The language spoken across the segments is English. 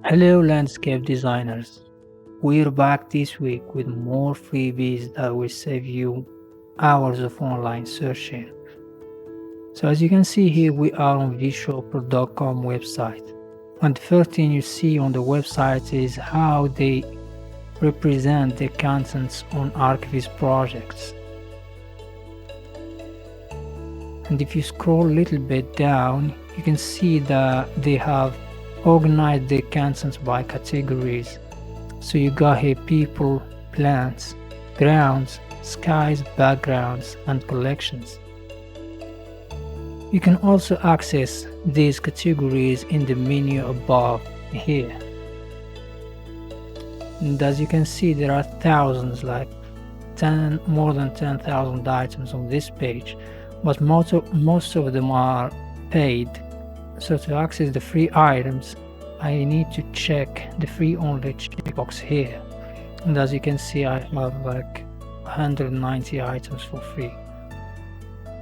Hello landscape designers, we're back this week with more freebies that will save you hours of online searching. So as you can see here, we are on visualpro.com website, and the first thing you see on the website is how they represent the contents on ArcViz projects. And if you scroll a little bit down, you can see that they have organized the contents by categories. So you got here people, plants, grounds, skies, backgrounds, and collections. You can also access these categories in the menu above here. And as you can see, there are thousands, like more than 10,000 items on this page, but most of them are paid. So to access the free items, I need to check the free only checkbox here. And as you can see, I have like 190 items for free.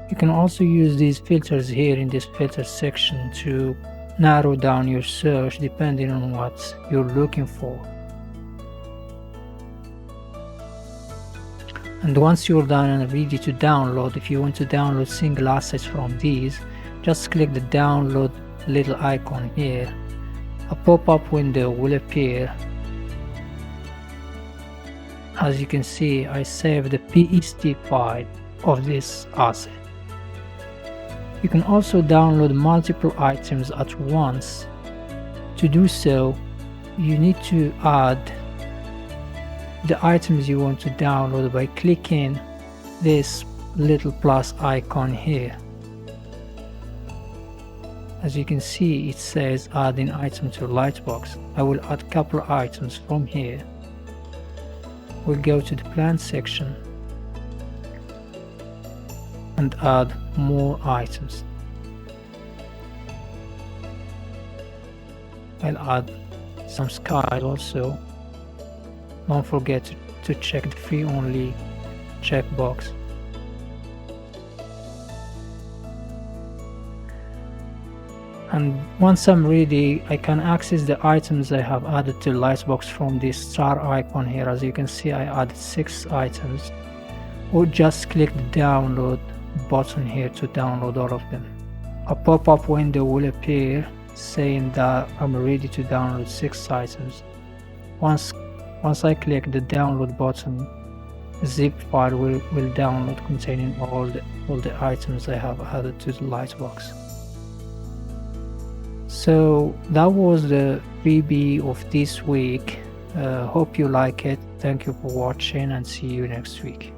You can also use these filters here in this filter section to narrow down your search depending on what you're looking for. And once you're done and ready to download, if you want to download single assets from these, just click the download little icon here. A pop-up window will appear. As you can see, I saved the PST file of this asset. You can also download multiple items at once. To do so, you need to add the items you want to download by clicking this little plus icon here. As you can see, it says adding item to Lightbox. I will add a couple of items from here. We'll go to the plant section and add more items. I'll add some skies also. Don't forget to check the free only checkbox. And once I'm ready, I can access the items I have added to Lightbox from this star icon here. As you can see, I added 6 items. Or just click the download button here to download all of them. A pop-up window will appear saying that I'm ready to download 6 items. Once I click the download button, a zip file will download containing all the items I have added to the Lightbox. So that was the freebie of this week. Hope you like it. Thank you for watching and see you next week.